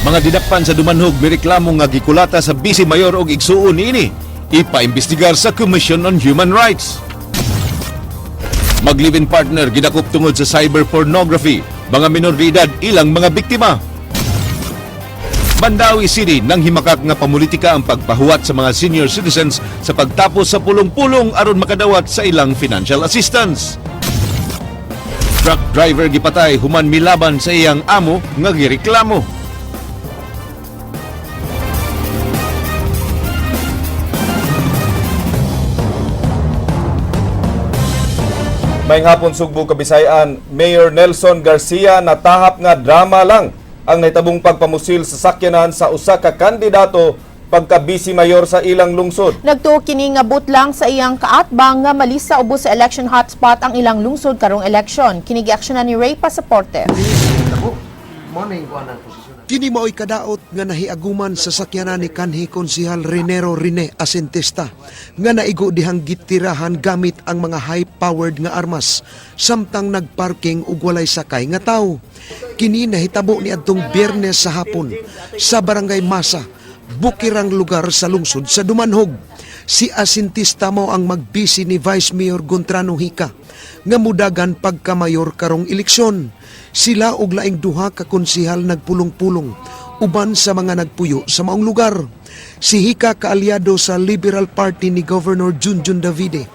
Mga didakpan sa Dumanhog mireklamo nga gikulata sa Vice Mayor og igsuon niini ipaimbestigar sa Commission on Human Rights. Mag-live-in partner gidakop tungod sa cyber pornography, mga minor de edad ilang mga biktima. Mandawi City nang himakak nga pamulitika ang pagpahuwat sa mga senior citizens sa pagtapos sa pulong-pulong aron makadawat sa ilang financial assistance. Truck driver gipatay human milaban sa iyang amo nga gireklamo. May hapon Sugbo, Kabisayan, Mayor Nelson Garcia natahap nga drama lang ang naitabong pagpamusil sa sakyanan sa usa ka kandidato pagka Vice Mayor sa ilang lungsod. Nagtuo kini nga butlang sa iyang kaatbang nga malisa ubos sa election hotspot ang ilang lungsod karong election. Kini gi-aksyonan ni Ray Pasaporte. Kini mao'y kadaot nga nahiaguman sa sakyanan ni kanhi Konsehal Renero Rene Asentesta nga naigo dihang gitirahan gamit ang mga high-powered nga armas samtang nagparking ug walay sakay nga tawo. Kini nahitabo ni adtong Biyernes sa hapon sa Barangay Masa, bukirang lugar sa lungsod sa Dumanhog. Si Asentesta mo ang magbisi ni Vice Mayor Gontrano Hica nga mudagan pagkamayor karong eleksyon. Sila og laing duha ka konsehal nagpulong-pulong uban sa mga nagpuyo sa maong lugar. Si Hica kaalyado sa Liberal Party ni Governor Junjun Davide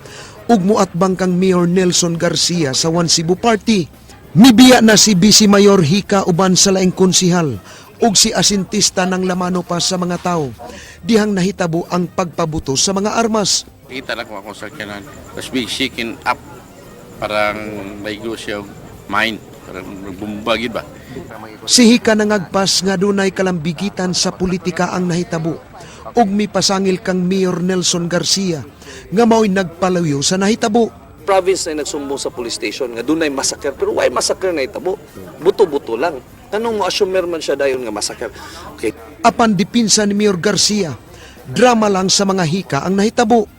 ug muatbang kang Mayor Nelson Garcia sa One Cebu Party. Nibiya na si Vice Mayor Hica uban sa laing konsehal ug si Asentesta nang lamano pa sa mga tao dihang nahitabo ang pagpabuto sa mga armas. Kita na ko akong sakyanan. Tapos be shaken up. Parang naigo siya mind. Parang bumbagid ba? Si Hica nangagpas nga dunay kalambigitan sa politika ang nahitabo ug mipasangil kang Mayor Nelson Garcia nga mao'y nagpalayo sa nahitabo. Province na nagsumbong sa police station nga dunay massacre, pero why massacre na itabo? Buto-buto lang. Anong mo-assume man siya dayon nga massacre? Okay. Apan dipinsa ni Mayor Garcia, drama lang sa mga Hica ang nahitabo.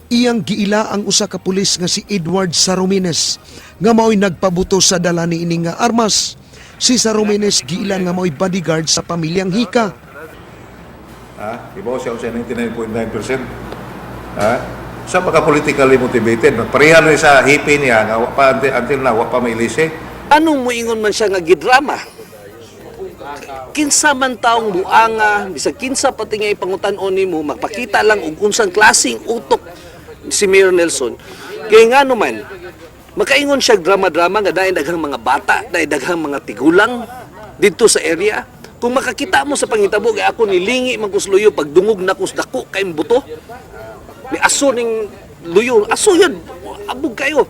Iyang giila ang usa ka pulis nga si Edward Saromines nga mao'y nagpabuto sa dala ni ining nga armas. Si Saromines giila nga mao'y bodyguard sa pamilyang Hica. Ibaw siya sa 99.9%. Sa pagka politically motivated, pareha na sa hippie niya nga pa until na wa pa may lise. Anong moingon man siya nga gidrama? Kinsa man taong buanga, bisag kinsa pati nga ipangutan-on nimo, magpakita lang og unsang klaseng utok si Mayor Nelson. Kaya nga naman, makaingon siya drama-drama nga dahil daghang mga bata, dahil daghang mga tigulang dito sa area. Kung makakita mo sa pangitabo, kaya ako nilingi magkusluyo pagdungog na kusdako kayong buto. Ni aso ning luyo, aso yun, abog kayo.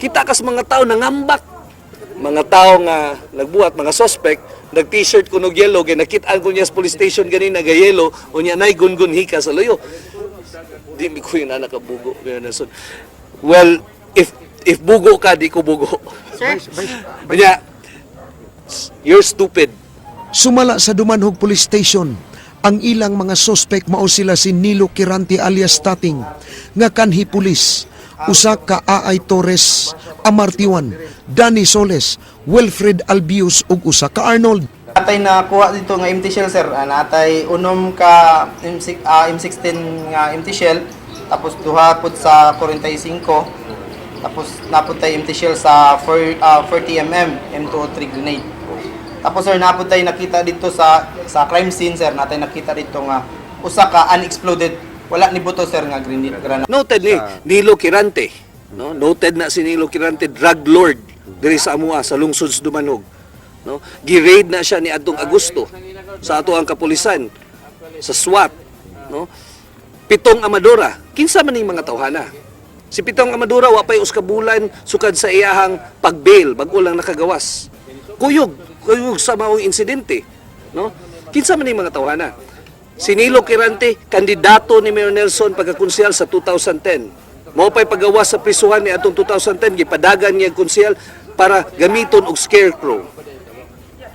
Kita kas mga tao nangambak. Mga tao nga nagbuhat, mga suspect, nag-t-shirt kunog yellow, kaya nakitaan ko niya sa police station ganina nga yellow, o niya na'y gun-gun Hica sa luyo. Di mi ko yung anak bugo. Well, if bugo ka, di ko bugo. Sir? Kanya, you're stupid. Sumala sa Dumanhog Police Station, ang ilang mga suspect mao sila si Nilo Kirante alias Tating, nga kanhi pulis, usa ka Aay Torres, Amartiwan, Danny Soles, Wilfred Albius ug usa ka Arnold. Atay na kuha dito nga empty shell sir, natay unom ka M16 nga empty shell, tapos duha pud sa 45, tapos napud tay empty shell sa 40mm M203 grenade. Tapos sir, napud tay nakita dito sa crime scene sir, natay nakita dito nga usa ka unexploded, wala ni buto sir nga grenade. Noted ni Nilo Kirante, no? Noted na si Nilo Kirante, drug lord diri sa amua sa lungsod sa Dumanhog. No? Gi-raid na siya ni adtong Agosto sa ato ang kapulisan sa SWAT, no? Pitong Amadora, kinsa man ning mga tawhana. Si Pitong Amadora wa pay uskabulan sukad sa iyahang pagbail bag-o lang nakagawas. Kuyog sa maong insidente, no? Kinsa man ning mga tawhana. Si Nilo Kirante, kandidato ni Mayor Nelson pagkakonsehal sa 2010. Mao pay pagawas sa prisuhan ni atong 2010, gipadagan niya konsehal para gamiton og scarecrow.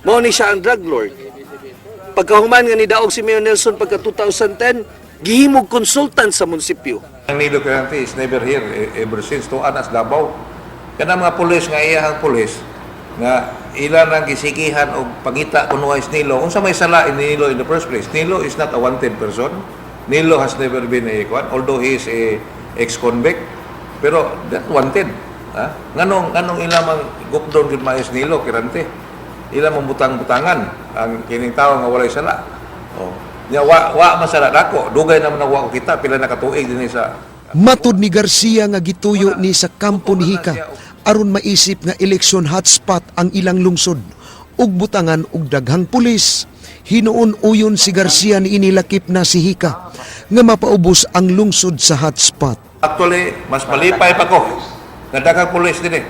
Mao ni siya ang drug lord. Pagkahuman nga ni daog si Mayor Nelson pagka 2010, gihimog consultant sa munisipyo. Ang Nilo Kirante is never here ever since to Anas Davao. Kana mga pulis nga iyahang pulis nga ilan ang gisigihan o pangita kuno is Nilo. Unsa may sala in Nilo in the first place? Nilo is not a wanted person. Nilo has never been a kwan, although he is a ex-convict. Pero that wanted. Nganong ilamang gupdon gid maayos Nilo kirante. Ilang butang-butangan ang kining tawo nga walay sala. Oh. Nya wa masala dako. Dugay naman na wa ko kita pila na katuig dinhi sa Matud ni Garcia nga gituyo ni sa kampo ni Hika aron maisip nga election hotspot ang ilang lungsod ug butangan og daghang pulis. Hinuon uyon si Garcia ni inilakip na si Hika nga mapaubos ang lungsod sa hotspot. Actually, mas malipay pa ko. Nga daghang pulis din eh.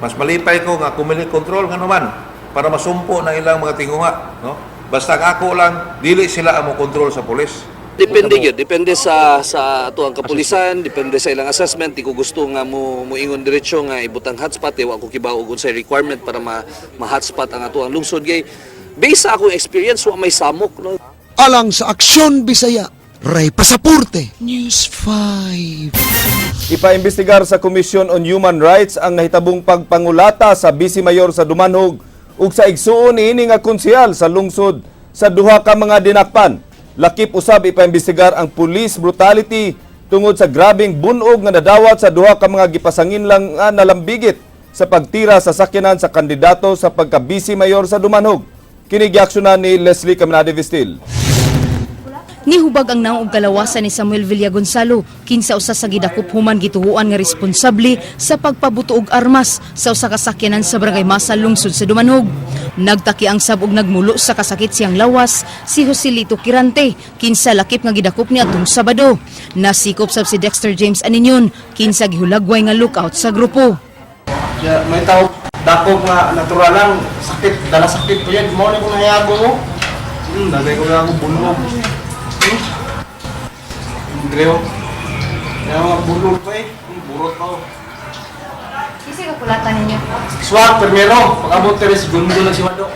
Mas malipay ko nga kumili control nga naman para masumpo na ilang mga tinguha, no? Basta ako lang dili sila amo control sa pulis. Depende yun. Depende sa ato ang kapulisan, depende sa ilang assessment. Di ko gusto nga mo ingon diretsyo nga ibutang hotspot. Ewa ko kibaw og sa requirement para ma-hotspot ang ato ang lungsod. Kay, based sa akong experience, wa may samok. No? Alang sa Aksyon Bisaya, Ray Pasaporte, News 5. Ipaimbestigar sa Commission on Human Rights ang nahitabong pagpangulata sa Vice Mayor sa Dumanhog ug sa igsuon niini nga konsehal sa lungsod sa duha ka mga dinakpan. Lakip usab ipaimbestigar ang police brutality tungod sa grabing bunog nga nadawat sa duha ka mga gipasangin lang nga nalambigit sa pagtira sa sakyanan sa kandidato sa pagka-Vice Mayor sa Dumanhog. Kini giaksyonan ni Leslie Caminade Vistil. Nihubag ang naong kalawasan ni Samuel Villagonzalo, kinsa usa sa gidakop human gituhuan nga responsable sa pagpabuto og armas sa usa ka sakyanan sa Barangay Masa lungsod sa Dumanhog. Nagtaki ang sab og nagmulo sa kasakit siyang lawas si Joselito Quirante, kinsa lakip nga gidakop ni atong Sabado. Nasikop sab si Dexter James Aninion, kinsa gihulagway nga lookout sa grupo. May tao dako nga natural lang sakit, dala sakit po yan. Mo na ko nahiyago mo. Dagay ko na ako bunog. Greo. Yung mga bulol pa eh. Burot pa ako. Kasi kapulatan ninyo. Swak, primero. Pag-abot ka rin, segundo lang si Wado.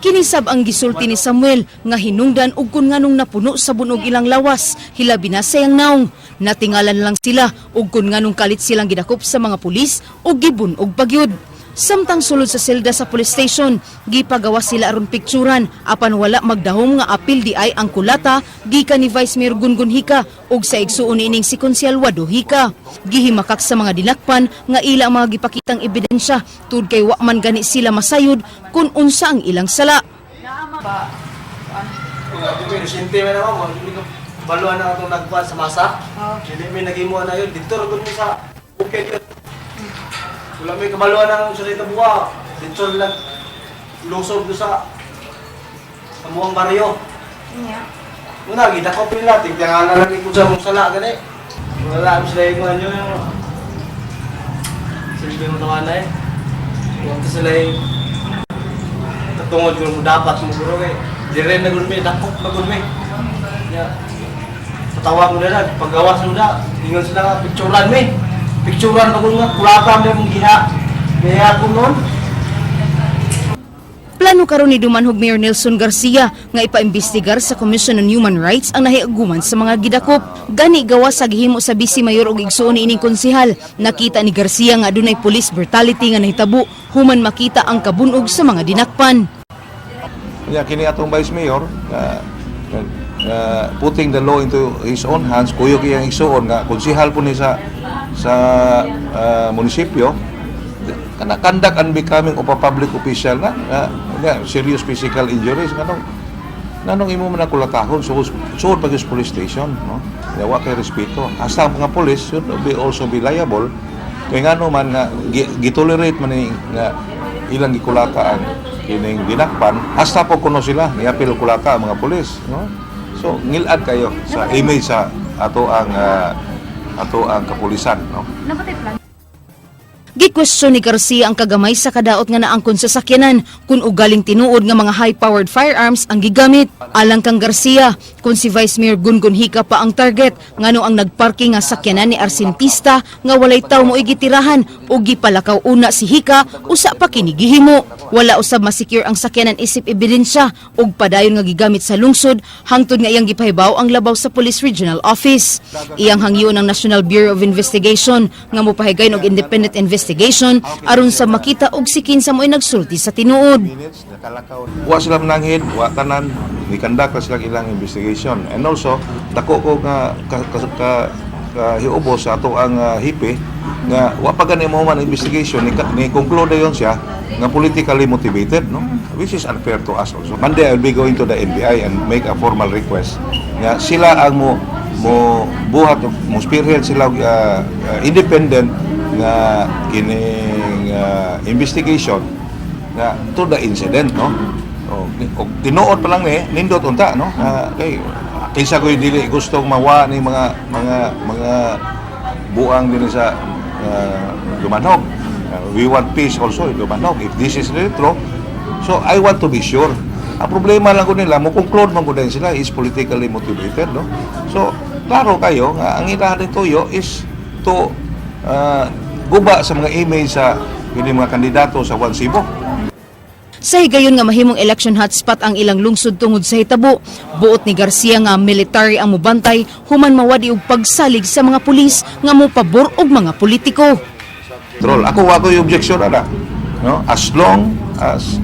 Kinisab ang gisulti ni Samuel nga hinungdan og kun nganong napuno sa bunog ilang lawas, hilabi na sayang naong. Natingalan lang sila og kun nganong kalit silang gidakop sa mga pulis og gibunog pagyud. Samtang sulod sa selda sa police station, gipagawa sila aron pikturan apan wala magdahom nga apil di ay ang kulata gikan ni Vice Mayor Gungun Hika ug sa igsuon ining si Konsyal Wado Hika. Gihimakak sa mga dinakpan nga ila ang mga gipakitang ebidensya tud kay wa man gani sila masayod kung unsa ang ilang sala. Sinte man naman, baluan na itong nagkuhan sa masa. Hindi may nag-imuha na yun. Dito rin mo sa bukid yun. Wala may kamaluan ng salita buwa. Dito lang lusog doon sa muang baryo. Muna, gidakop nila. Tingnan na lang ko sa mong sala. Gani. Wala sila yung ano yung silbi mo naman na eh. Huwag sila yung tatungod ko mo dapat mo guro eh. Di rin nagulmi, dakop nagulmi. Patawag mo na lang, paggawas mo na. Ingon sila nga, picturean mo eh. Picturean ako nga, kulata mo yung giha. Kaya ako nun. Plano karon ni Dumanhog Mayor Nelson Garcia nga ipaimbestigar sa Commission on Human Rights ang nahiaguman sa mga gidakop. Gani gawas sa gihimo sa Vice Mayor og igsuon ining konsehal. Nakita ni Garcia nga adunay police brutality nga nahitabo human makita ang kabunog sa mga dinakpan. Kini atong Vice Mayor putting the law into his own hands, kuyog iyang igsuon nga konsehal po ni sa munisipyo kana conduct and becoming of a public official nga serious physical injuries nganong imo man kulatahon suod pag police station, no? Wa kay respeto hasta ang mga police should also be liable kay ngano man nga gitolerate man ni nga ilang gikulata ang kining dinakpan hasta po kuno sila niapil kulata ang mga police, no? So ngilad kayo sa image sa ato ang kapulisan, no? Gikwestiyon ni Garcia ang kagamay sa kadaot nga naangkon sa sakyanan kung ugaling tinuod nga mga high-powered firearms ang gigamit. Alang kang Garcia, kung si Vice Mayor Gungun Hika pa ang target, ngano ang nagparking nga sakyanan ni Arsentista nga walay taw mo igitirahan o gipalakaw una si Hika usa pa kini gihimo. Wala usab masecure ang sakyanan isip ebidensya ug padayon nga gigamit sa lungsod hangtod nga iyang gipahibaw ang labaw sa Police Regional Office. Iyang hangyo ng National Bureau of Investigation nga mopahigayon og independent investigation investigation aron sa makita og si kinsa mo'y nagsulti sa tinuod. Wa sila mananghid, wa tanan, gikandak na silang ilang investigation. And also, dako ko nga hiubos sa ato ang hipi nga wa pa gani mo man investigation ni conclude yon siya nga politically motivated, no, which is unfair to us also. Monday I'll be going to the NBI and make a formal request nga sila ang mo buhat mo spearhead sila independent nga kining investigation nga to the incident, no. O tinuod pa lang ni nindot unta, no, kay kinsa ko dili gustong mawa ni mga buang din sa Dumanog. We want peace also in Dumanog if this is really true. So I want to be sure. Ang problema lang ko nila, mo conclude man ko din sila is politically motivated, no. So klaro kayo nga ang ilahan tuyo is to guba sa mga email sa mga kandidato sa Juan Cebu. Sa higayon nga mahimong election hotspot ang ilang lungsod tungod sa hitabo, buot ni Garcia nga military ang mubantay human mawadi og pagsalig sa mga pulis nga mopabor og mga politiko. Ako yung objection ana, no, as long as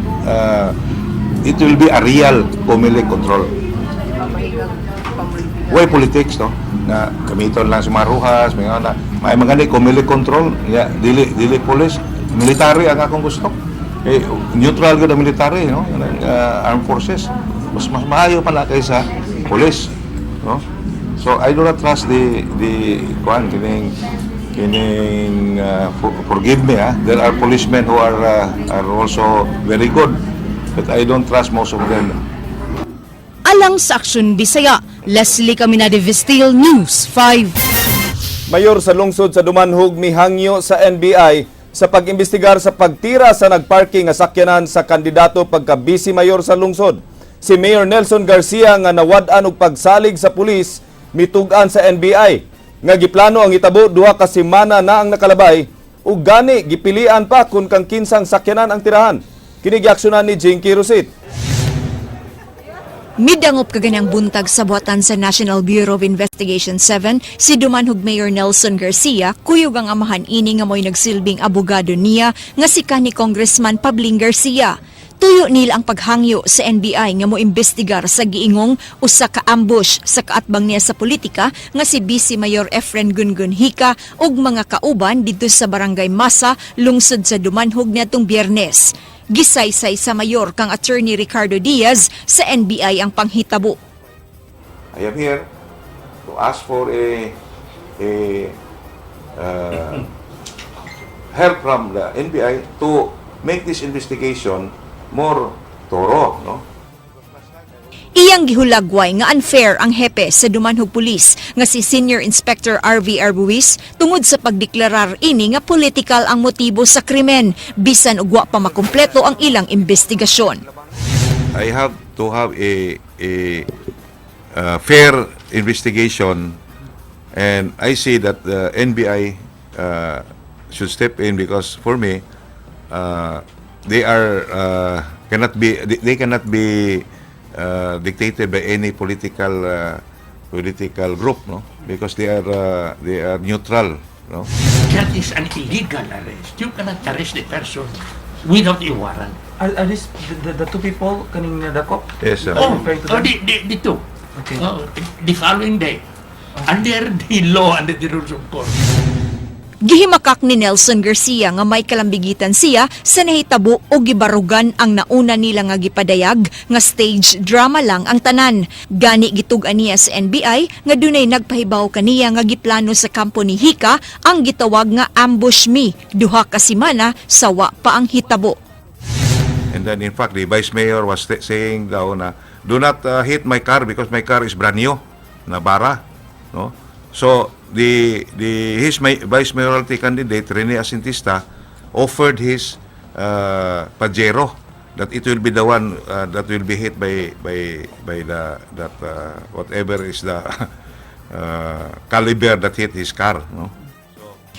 it will be a real Comelec control. Why politics, no, na gamiton lang sa maruhas, may mga Comelec control, dili police, military ang akong gusto. Neutral gud ang military, no, armed forces. Mas maayo pa na kaysa police, no. So I do not trust the forgive me, there are policemen who are also very good, but I don't trust most of them. Alang sa Aksyon Bisaya, Leslie Caminade Vistil, News 5. Mayor sa lungsod sa Dumanhog mihangyo sa NBI sa pag-imbestigar sa pagtira sa nagparking nga sakyanan sa kandidato pagka-vice mayor sa lungsod. Si Mayor Nelson Garcia nga nawad-an og pagsalig sa pulis mitug-an sa NBI. Nga giplano ang itabo duha ka semana na ang nakalabay ug gani gipilian pa kung kang kinsang sakyanan ang tirahan. Kini giaksyonan ni Jinky Rosit. Midangop kaganang buntag sa buhatan sa National Bureau of Investigation 7, si Dumanhog Mayor Nelson Garcia, kuyog ang amahan ini nga mo'y nagsilbing abogado niya nga si kanhi Congressman Pabling Garcia. Tuyo nila ang paghangyo sa NBI nga moimbestigar sa giingong usa ka ambush sa kaatbang niya sa politika nga si Vice Mayor Efren Gungun Hika ug mga kauban dito sa Barangay Masa, lungsod sa Dumanhog niadtong Biyernes. Gisaysay sa mayor kang Attorney Ricardo Diaz sa NBI ang panghitabo. I am here to ask for a help from the NBI to make this investigation more thorough, no? Iyang gihulagway nga unfair ang hepe sa Dumanhog Police nga si Senior Inspector RV Arbuis tungod sa pagdeklarar ini nga political ang motibo sa krimen bisan ug wa pa makumpleto ang ilang investigasyon. I have to have a fair investigation, and I see that the NBI should step in because for me they cannot be dictated by any political group, no, because they are neutral, no. That is an illegal arrest. You cannot arrest the person without a warrant. Are these the two people kaning nadakop? Yes, sir. The two. Okay. The following day, under the law, under the rules of court. Gihimakak ni Nelson Garcia nga may kalambigitan siya sa nahitabo o gibarugan ang nauna nila nga gipadayag nga stage drama lang ang tanan. Gani gitug-an niya sa NBI nga dunay nagpahibaw kaniya nga giplano sa kampo ni Hika ang gitawag nga ambush me duha ka semana sa wa pa ang hitabo. And then in fact the Vice Mayor was saying daw na do not hit my car because my car is brand new na bara, no. So his vice mayoralty candidate Rene Asintista offered his Pajero that it will be the one that will be hit by that whatever is the caliber that hit his car, no.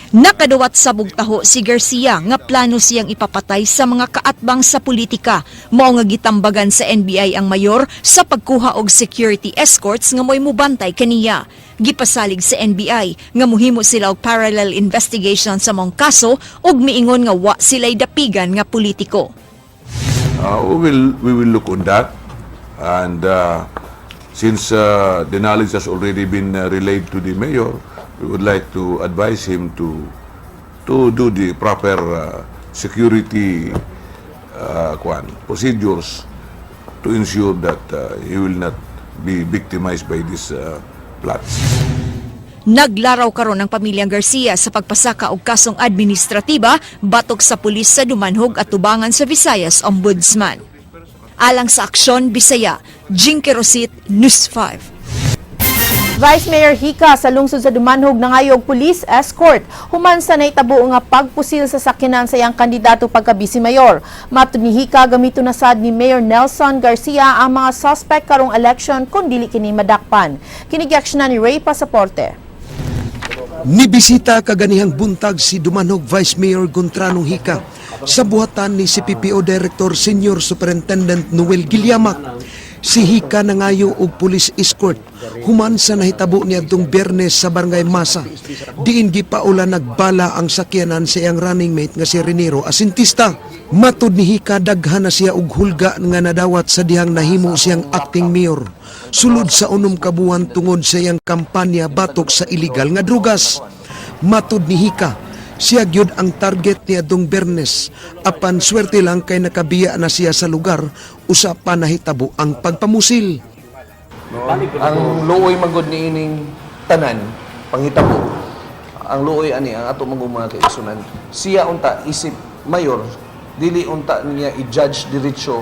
Nakadawat sa bugtaho si Garcia nga plano siyang ipapatay sa mga kaatbang sa politika. Mao nga gitambagan sa NBI ang mayor sa pagkuha og security escorts nga mo'y mubantay kaniya. Gipasalig sa NBI nga muhimo sila og parallel investigation sa mong kaso ug miingon nga wa sila'y dapigan nga politiko. We will look on that, and since the knowledge has already been relayed to the mayor, we would like to advise him to do the proper security procedures to ensure that he will not be victimized by these plots. Naglaraw karon ang pamilyang Garcia sa pagpasaka og kasong administratiba batok sa pulis sa Dumanhog at tubangan sa Visayas Ombudsman. Alang sa Aksyon Bisaya, Jinky Rosit, News 5. Vice Mayor Hica sa lungsod sa Dumanhog nangayog police escort human sa naitabo nga pagpusil sa sakyanan sa iyang kandidato pagka vice mayor. Matud ni Hica gamito na sad ni Mayor Nelson Garcia ang mga suspect karong election kung dili kini madakpan. Kinigiaksyonan ni Ray Pasaporte. Nibisita kaganihang buntag si Dumanhog Vice Mayor Gontranong Hica sa buhatan ni CPPO Director Senior Superintendent Noel Guiliamac. Si Hica nangayo og police escort human sa nahitabo niadtong Biyernes sa Barangay Masa. Diin gipaula nagbala ang sakyanan sa iyang running mate nga si Renero Asintista. Matud ni Hica daghan na siya og hulga nga nadawat sa dihang nahimo siyang acting mayor. Sulod sa 6 ka buwan tungod sa iyang kampanya batok sa illegal nga drugas. Matud ni Hica, siya gyud ang target ni adtong Biyernes. Apan swerte lang kay nakabiya na siya sa lugar usa pa nahitabo ang pagpamusil. Ang luoy magod ni ining tanan panghitabo. Ang luoy ani ang ato mga kaigsunan. Siya unta isip mayor, dili unta niya i-judge diretso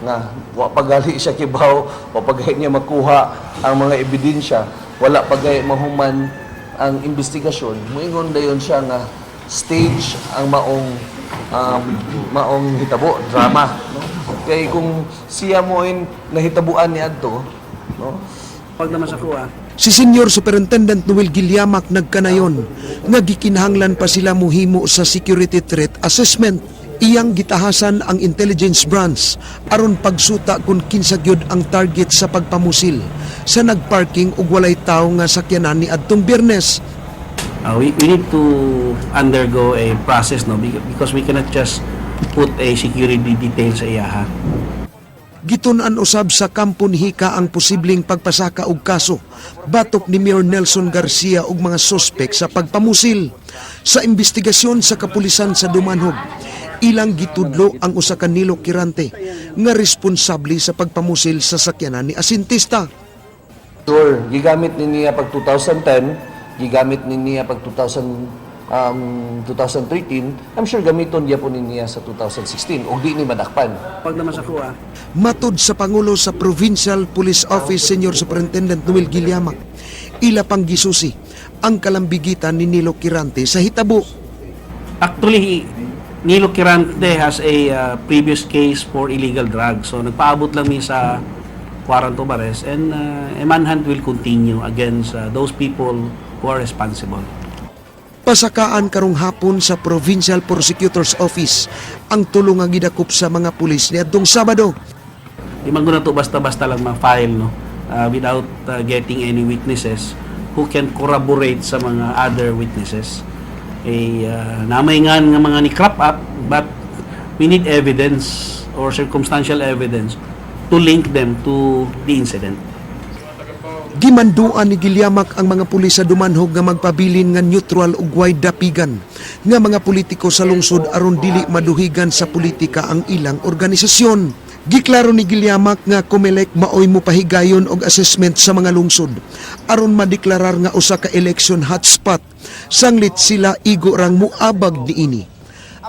nga wa pagali siya kibaw, wa pagay niya makuha ang mga ebidensya, wala pagay mahuman ang investigasyon. Moingon dayon siya nga stage ang maong hitabo, drama, no? Kay kung siya mo'y nahitabuan ni adto, no? Pag naman sa kuha. Si Senior Superintendent Noel Guiliamac nagkanayon nga gikinahanglan pa sila muhimo sa security threat assessment. Iyang gitahasan ang intelligence branch aron pagsuta kung kinsa gyud ang target sa pagpamusil sa nagparking ug walay tawo nga sakyanan ni adtong Biyernes. We need to undergo a process, no, because we cannot just put a security detail sa iyaha. Gitun-an usab sa kampo ni Hica ang posibleng pagpasaka og kaso batok ni Mayor Nelson Garcia ug mga sospek sa pagpamusil. Sa investigasyon sa kapulisan sa Dumanhog, ilang gitudlo ang usa ka Nilo Kirante nga responsable sa pagpamusil sa sakyanan ni Asintista. Sure, gigamit ni niya pag 2010, gigamit ni niya pag 2013, I'm sure gamiton niya po ni niya sa 2016 o di ni madakpan. Pag naman sa kuha. Matud sa Pangulo sa Provincial Police Office Senior Superintendent Noel Guiliamac, ila pang gisusi ang kalambigitan ni Nilo Kirante sa hitabo. Actually, Nilo Kirante has a previous case for illegal drugs. So nagpaabot lang niya sa warrant of arrest, and a manhunt will continue against those people who are responsible. Pasakaan karong hapon sa Provincial Prosecutor's Office ang tulong nga gidakop sa mga pulis niadtong Sabado. Di man na to basta-basta lang ma-file, no, without getting any witnesses who can corroborate sa mga other witnesses. Namayngan nga mga ni-crop up, but we need evidence or circumstantial evidence to link them to the incident. Gimanduan ni Guiliamac ang mga pulis sa Dumanhog nga magpabilin nga neutral ug wide dapigan nga mga politiko sa lungsod aron dili maduhigan sa politika ang ilang organisasyon. Giklaro ni Guiliamac nga Comelec maoy mopahigayon og assessment sa mga lungsod aron madeklarar nga usa ka election hotspot. Sanglit sila igo rang muabag niini.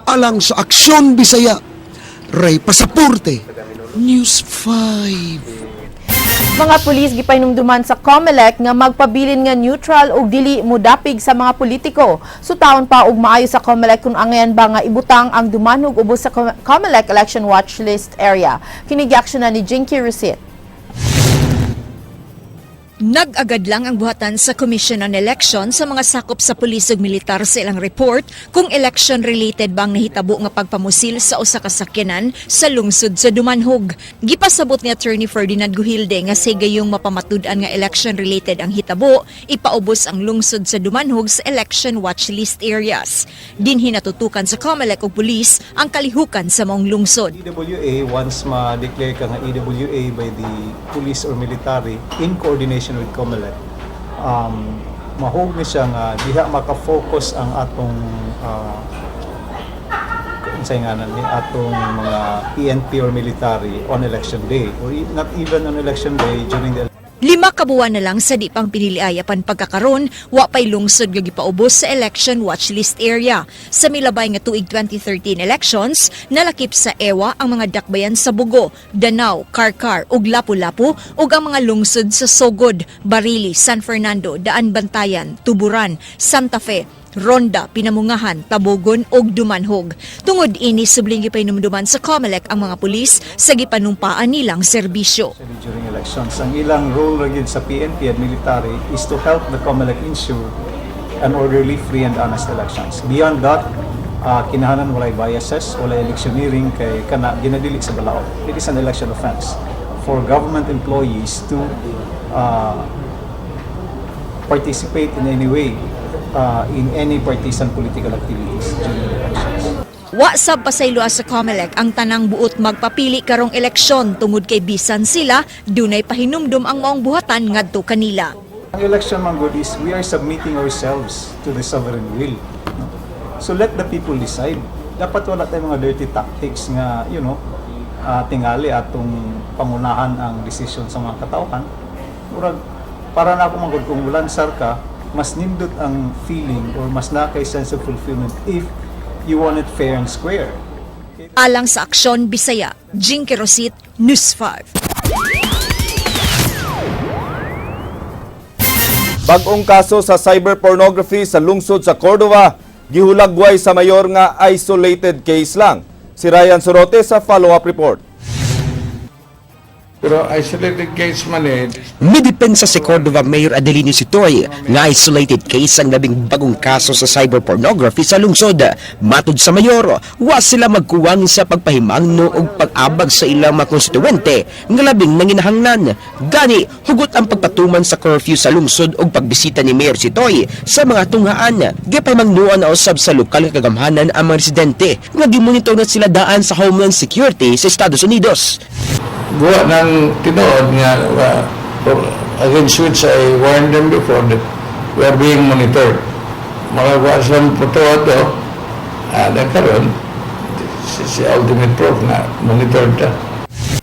Alang sa Aksyon Bisaya, Ray Pasaporte, News 5. Mga pulis gipahinumduman sa Comelec nga magpabilin nga neutral ug dili mudapig sa mga politiko. Sutawon pa og maayo sa Comelec kung angayan ba nga ibutang ang Dumanhog ubos sa Comelec Election Watch List area. Kini giaksyonan ni Jinky Rosit. Nag-agad lang ang buhatan sa Commission on Election sa mga sakop sa pulis ug militar sa ilang report kung election-related bang nahitabo nga pagpamusil sa usa ka sakyanan sa lungsod sa Dumanhog. Gipasabot ni Attorney Ferdinand Guhilde nga sigayong mapamatud-an nga election-related ang hitabo, ipaubos ang lungsod sa Dumanhog sa election watch list areas. Dinhi natutukan sa COMELEC ug pulis ang kalihukan sa maong lungsod. EWA, once ma-declare ka nga EWA by the police or military in coordination with COMELEC, mahog ni siya nga diha maka-focus ang atong atong mga PNP or military on election day or not even on election day during the 5 ka buwan na lang sa di pang piniliayapan pagkakaron, wa pay lungsod nga gipaubos sa election watch list area. Sa milabay nga tuig 2013 elections, nalakip sa EWA ang mga dakbayan sa Bugo, Danao, Karkar ug Lapu-Lapu ug ang mga lungsod sa Sogod, Barili, San Fernando, Daan Bantayan, Tuburan, Santa Fe, Ronda, Pinamungahan, Tabogon ug Dumanhog. Tungod ini subling gipainumduman sa COMELEC ang mga pulis sa gipanumpaan nilang serbisyo. during elections. Ang ilang role rin sa PNP at military is to help the COMELEC ensure an orderly, free and honest elections. Beyond that, kinahanglan walay biases, walay electioneering kay kana ginadili sa balaod. It is an election offense for government employees to participate in any way in any partisan political activities during the elections. Wa sab pasaylo sa COMELEC ang tanang buot magpapili karong eleksyon tungod kay bisan sila dunay pahinumdum ang maong buhatan ngadto kanila. Ang election man good is we are submitting ourselves to the sovereign will. No? So let the people decide. Dapat wala tayong mga dirty tactics nga, tingali atong pangunahan ang desisyon sa mga katawhan. Murag para na ako magod kung lansar ka, mas nindot ang feeling or mas nakay sense of fulfillment if you want it fair and square. Alang sa Aksyon Bisaya, Jing Kerosit, News 5. Bag-ong kaso sa cyber pornography sa lungsod sa Cordova, gihulagway sa mayor nga isolated case lang. Si Ryan Sorote sa follow-up report. Pero isolated case man Midepensa si Cordova Mayor Adelino Sitoy nga isolated case ang labing bagong kaso sa cyberpornography sa lungsod. Matud sa mayor, wa sila magkuwang sa pagpahimangno og pag-abag sa ilang mga konstituente nga labing nanginahanglan. Gani, hugot ang pagpatuman sa curfew sa lungsod og pagbisita ni Mayor Sitoy sa mga tunghaan. Gipamangnuan na usab sa lokal nga kagamhanan ang mga residente nga gimonitor na sila daan sa Homeland Security sa Estados Unidos. buwa ng tinood nga against which I warned them before that we are being monitored. Magawa silang po ito, nagkaroon, si ultimate proof na monitored ta.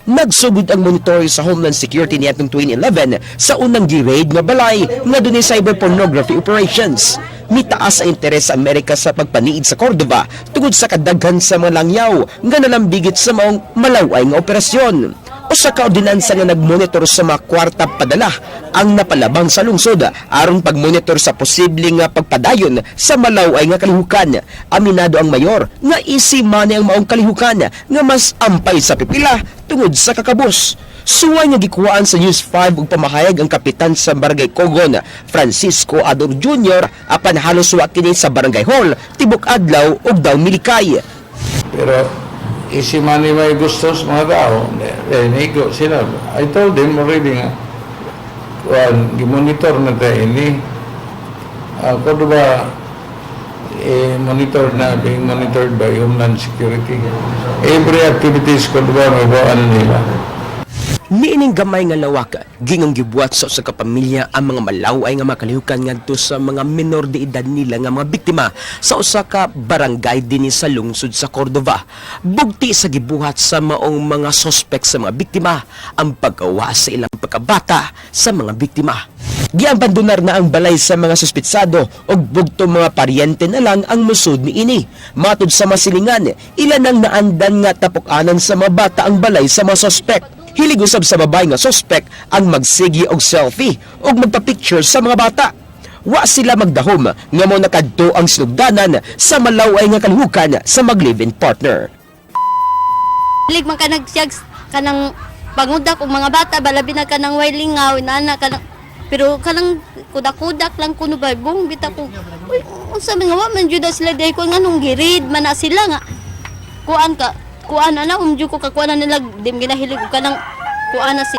Nagsugod ang monitor sa Homeland Security niadtong 2011 sa unang gi-raid nga balay nga dunay cyber pornography operations. Mitaas ang interes sa Amerika sa pagpaniid sa Cordova tungod sa kadaghan sa mga langyaw nga nalambigit sa maong malaway nga operasyon. O sa kaordinansa nga nagmonitor sa mga kwarta padala ang napalabang sa lungsod aron pagmonitor sa posibleng nga pagpadayon sa malaway nga kalihukan. Aminado ang mayor nga easy money ang maong kalihukan nga mas ampay sa pipila tungod sa kakabos. Suway nga gikuhaan sa News 5 ug pamahayag ang kapitan sa Barangay Cogon, Francisco Ador Jr. apan halos wa kini sa Barangay Hall, tibok adlaw ug daw milikay. Pero easy money may gusto sa mga tao, nego sila. I told them already nga, gimonitor na tayo ini. Ako ba, monitor na, being monitored by Homeland Security. Every activities ko ba may bawaan nila. Niining gamay nga lawak, gingang gibuhat sa usa ka pamilya ang mga malaway nga makalihukan ngadto sa mga menor de edad nila nga mga biktima sa usa ka barangay dinhi sa lungsod sa Cordova. Bugti sa gibuhat sa maong mga sospek sa mga biktima ang paggawa sa ilang pagkabata sa mga biktima. Giabandonar na ang balay sa mga suspitsado ug bugto mga paryente na lang ang musud niini. Matud sa masilingan, ilan ang naandan nga tapukanan sa mga bata ang balay sa mga sospek. Hilig usab sa babay nga sospek ang magsigi og selfie og magpa-picture sa mga bata. Wa sila magdahom nga mo nakadto ang sinugdanan sa malaway nga kalihukan sa mag-live-in partner. Hilig man ka nagsiyags kanang pangudak og mga bata balabi na kanang way lingaw inana kanang Pero kanang kudak-kudak lang kuno ba bong bita ko. Uy, unsa man nga wa man jud sila day ko nganong girid man na sila nga. Kuan na umju ko kakuan na nila dim ginahilig ko kanang kuan na si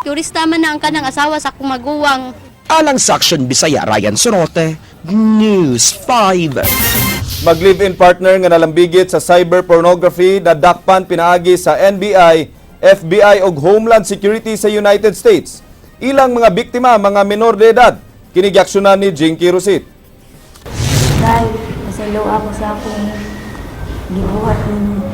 Kurista man na ang kanang asawa sa kumaguwang. Alang sa Aksyon Bisaya, Ryan Sorote, News 5. Mag-live-in partner nga nalambigit sa cyber pornography na dakpan pinaagi sa NBI, FBI ug Homeland Security sa United States. Ilang mga biktima, mga menor de edad, kinigyaksyonan ni Jinky Rosit. Dahil pasalo ako sa akong gibuhat ninyo.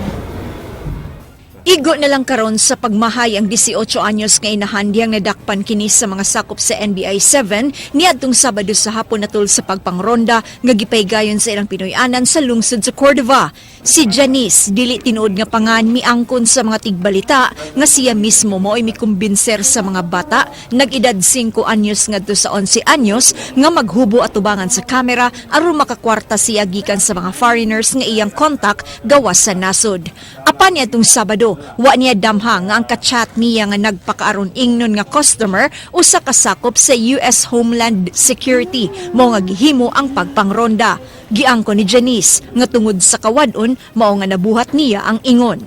Igo na lang karon sa pagmahay ang 18 anyos nga inahandiyang nadakpan kini sa mga sakop sa NBI 7 niadtong Sabado sa hapon natul sa pagpangronda nga gipaygayon sa ilang Pinoy-anan sa lungsod sa Cordova. Si Janice dili tinuod nga pangan miangkon sa mga tigbalita nga siya mismo mo'y mikumbinser sa mga bata nag-edad 5 anyos ngadto sa 11 anyos nga maghubo atubangan sa kamera aron makakwarta siya gikan sa mga foreigners nga iyang kontak gawas sa nasod. Apan niadtong Sabado wa niya damha nga ang ka-chat niya nga nagpakaaron ingnon nga customer usa ka sakop sa US Homeland Security mao nga gihimo ang pagpangronda. Giangko ni Janice nga tungod sa kawadon mao nga nabuhat niya ang ingon.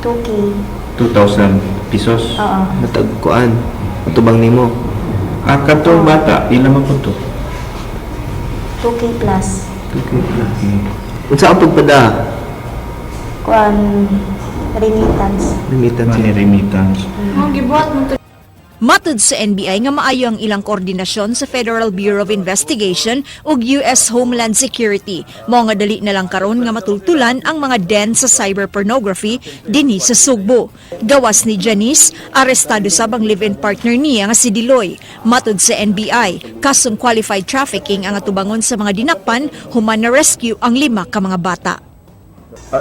2K. 2,000 pesos. Oo. Natagkuan. Matubang nimo. Katong bata, ilan man po to? 2K plus. 2K plus. Unsa ang pagpada? Kuan remittance. Remittance. Gibuhat mo to. Matud sa NBI nga maayo ang ilang koordinasyon sa Federal Bureau of Investigation ug US Homeland Security. Mao nga dali na lang karon nga matultulan ang mga den sa cyber pornography dinhi sa Sugbo. Gawas ni Janice, arestado sabang live-in partner niya nga si Diloy. Matud sa NBI, kasong qualified trafficking ang atubangon sa mga dinakpan, human na rescue ang 5 ka mga bata.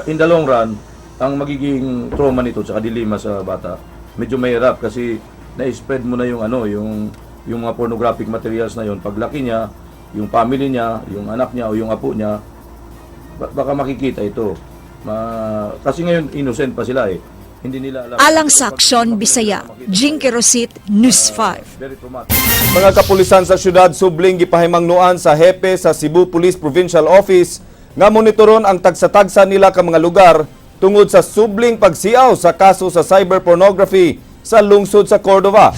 In the long run, ang magiging trauma nito sa dilema sa bata, medyo mahirap kasi na-spread mo na yung yung mga pornographic materials na yon. Paglaki niya, yung family niya, yung anak niya o yung apo niya, baka makikita ito. Kasi ngayon innocent pa sila eh. Hindi nila alam. Alang sa Aksyon Bisaya, Jinky Rosit, News 5. Mga kapulisan sa syudad Subling gipahimangnuan sa hepe sa Cebu Police Provincial Office nga monitoron ang tagsa-tagsa nila ka mga lugar tungod sa subling pagsiaw sa kaso sa cyber pornography sa lungsod sa Cordova.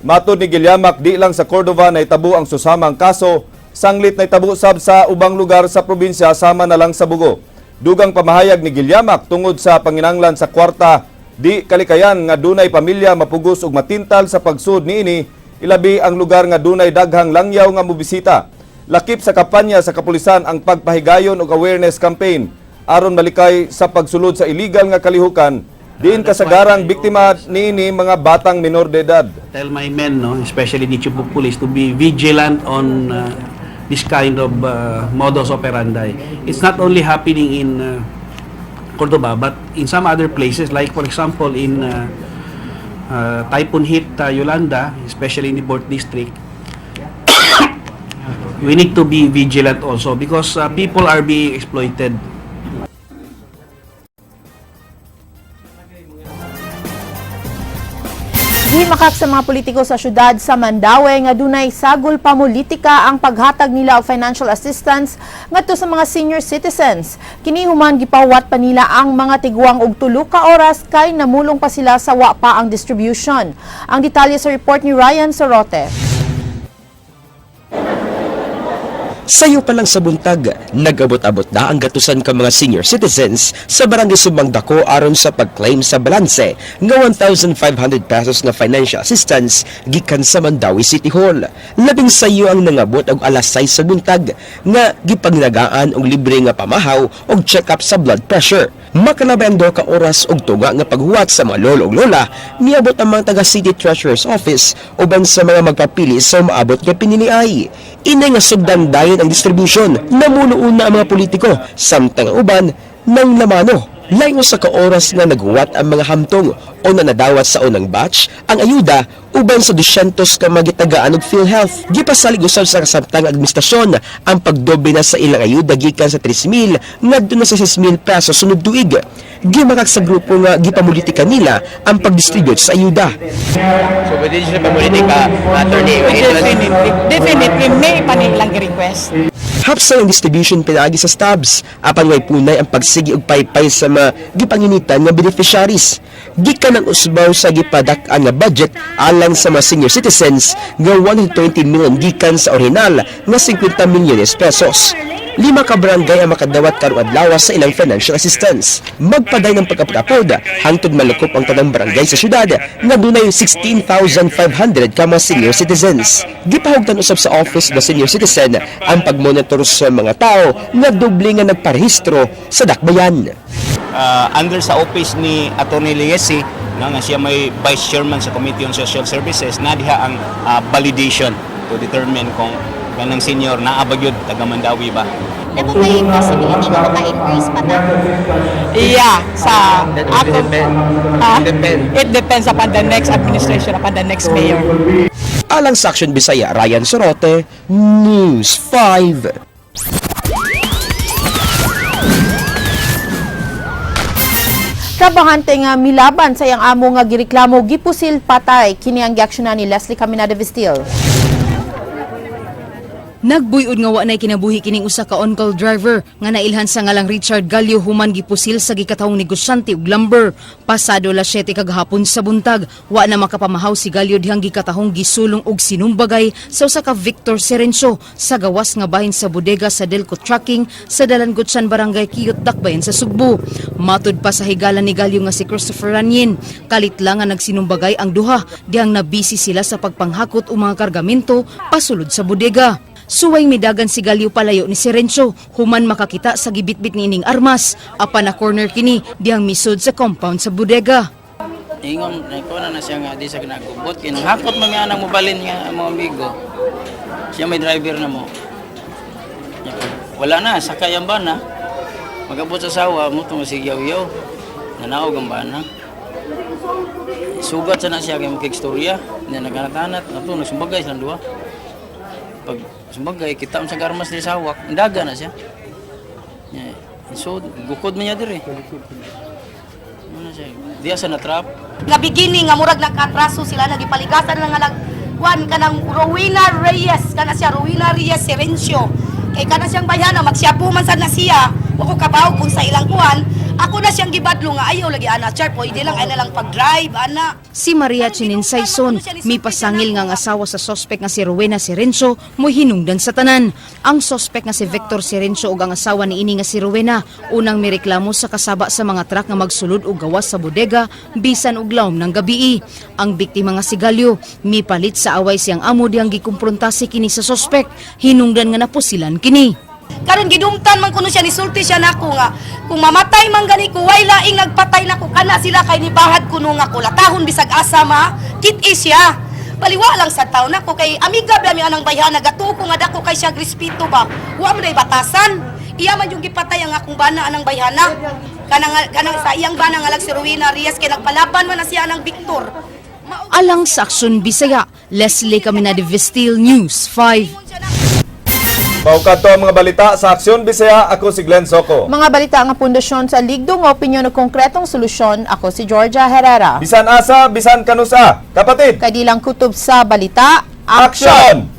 Matod ni Gilyamak, di lang sa Cordova na itabo ang susamang kaso, sanglit na itabo sab sa ubang lugar sa probinsya sama na lang sa Bugo. Dugang pamahayag ni Gilyamak tungod sa panginanglan sa kwarta, di kalikayan nga dunay pamilya mapugos ug matintal sa pagsud niini, ilabi ang lugar nga dunay daghang langyaw nga mobisita. Lakip sa kampanya sa kapulisan ang pagpahigayon ug awareness campaign aron malikay sa pagsulod sa illegal nga kalihukan. Diin kasagarang biktima niini mga batang minor de edad. Tell my men, no, especially the Cebu Police, to be vigilant on this kind of modus operandi. It's not only happening in Cordova, but in some other places, like for example in Typhoon hit Yolanda, especially in the Port District. We need to be vigilant also because people are being exploited. Gimakak sa mga politiko sa syudad sa Mandaue nga dunay sagol pamulitika ang paghatag nila og financial assistance ngadto sa mga senior citizens. Kini human gipawat pa nila ang mga tiguang og 3 ka oras kay namulong pa sila sa wa pa ang distribution. Ang detalye sa report ni Ryan Sorote. Sayo pa lang sa buntag, nag-abot-abot na ang gatusan ka mga senior citizens sa barangay Subang Dako aron sa pag-claim sa balanse nga 1,500 pesos na financial assistance gikan sa Mandaue City Hall. Labing sayo ang nangabot og alas 6 sa buntag nga gipangnagaan og libre nga pamahaw og check-up sa blood pressure. Makalabay ang 2 ka oras og tuga nga paghuwat sa mga lolo ug lola, niabot ang mga taga City Treasurer's Office uban sa mga magpapili sa maabot nga piniliay. Inay nga sugdan dayon ang distribution, namunuon na ang mga politiko, samtang uban ng lamano. Layo sa kaoras nga naghuwat ang mga hamtong o na nadawat sa unang batch ang ayuda uban sa 200 ka magitagaan og PhilHealth. Gipasalig usab sa kasamtang administrasyon ang pagdoble na sa ilang ayuda gikan sa 3,000 ngadto na sa 6,000 pesos sunod tuig. Gimakak sa grupo nga gipamulitika nila ang pagdistribute sa ayuda. So, pwede siya pamulitika, attorney? Definitely, may panilang request. Hapsa ang distribution pinaagi sa stabs, apan way punay ang pagsigi og paypay sa mga gipanginitan nga beneficiaries. Gikan ang usbaw sa gipadak-an nga budget alang sa mga senior citizens nga 120 million gikan sa orihinal nga 50 milyones pesos. 5 ka barangay ang makadawat karong adlaw sa ilang financial assistance. Magpaday ng pagkapod hangtod malukop ang tanang barangay sa syudad nga dunay 16,500 ka mga senior citizens. Gipahugtan usab sa office ng senior citizen ang pagmonitor sa mga tao nga doble nga nagparehistro sa dakbayan. Under sa office ni Atty. Liesi, nga siya may vice chairman sa Committee on Social Services, na diha ang validation to determine kung ganang senior na abagyod taga Mandawi ba. Ano may possibility na maka-increase pa na? Yeah, sa ako. It depends upon the next administration, upon the next mayor. Alang sa Action Bisaya, Ryan Sorote, News 5. Trabahante nga milaban sa iyang amo nga gireklamo gipusil patay kini ang giaksyonan ni Leslie Caminada Vistil. Nagbuyod nga wa nay kinabuhi kining usa ka on-call driver nga nailhan sa ngalang Richard Gallo human gipusil sa gikatawong negosyante og lumber. Pasado las 7 kagahapon sa buntag, wa na makapamahaw si Gallo dihang gikatahong gisulong og sinumbagay sa usa ka Victor Serencio sa gawas nga bahin sa bodega sa Delco Trucking sa Dalangutsan Barangay Kiyot, Dakbayan sa Sugbo. Matud pa sa higalan ni Gallo nga si Christopher Ranyin, kalit lang nga nagsinumbagay ang duha dihang nabisi sila sa pagpanghakot og mga kargamento pasulod sa bodega. Suway midagan si Gallo palayo ni Serencio, human makakita sa gibitbit ni ining armas, apan na corner kini diyang misod sa compound sa bodega. Ingon, naikuha na siya nga di sa ginagubot. Kinahakot mga anang mobalin nga mga amigo. Siya may driver na mo. Wala na, sakay ang bana. Magabot sa sawa, mo itong masigyaw-yaw. Nanaog ang bana. Sugat sa na siya kay makikstorya. Naganatanat, ito, nagsumbagay sa dua. Pag sumbagay, kita mo sa garmas ni sawak, indaga na siya. So, gukod mo niya diri. Ano siya? Diya sa natrap. Nga beginning, nga murag nagkatraso sila, nagipaligasan na nga nagwan ka ng Rowena Reyes, kana siya, Rowena Reyes Serencio. Kay kana siyang bayana, magsyapo man sad na siya, wako kabaw kung sa ilang kuwan, ako na siyang gibadlo nga ayaw lagi ana, char, pwede lang, ay na lang pag-drive, ana. Si Maria Chininsayson, may pasangil nga ang asawa sa sospek nga si Rowena Serencio, mo hinungdan sa tanan. Ang sospek nga si Victor Serencio ug ang asawa ni ini nga si Rowena, unang mireklamo sa kasaba sa mga truck nga magsulod og gawas sa bodega, bisan og lawom ng gabii. Ang biktima nga si Gallo, mipalit sa away siyang amo diyang gikumpronta si kini sa sospek, hinungdan nga napusilan kini. Karon gidumtan man kuno siya, nisulti siya nako nga kung mamatay man gani ko, way laing nagpatay nako, kana sila kay nibahad kuno nga ko latahon bisag asa ma kit siya. Baliwa lang sa taon nako kay amiga ba mi anang bayhan nagatuko nga dako kay siya grispito ba. Wa man day batasan. Iya man yung gipatay ang akong bana anang bayhana. Kanang sa iyang bana nga lag si Rowena Reyes kay nagpalaban man na siya anang Victor. Alang sa Aksyon Bisaya, Leslie Caminada Vistil, News 5. Paukato ang mga balita sa Aksyon Bisaya, ako si Glenn Soco. Mga balita nga pundasyon sa ligdong opinyon o konkretong solusyon, ako si Georgia Herrera. Bisan asa, bisan kanusa, kapatid. Kadilang kutob sa balita, Aksyon!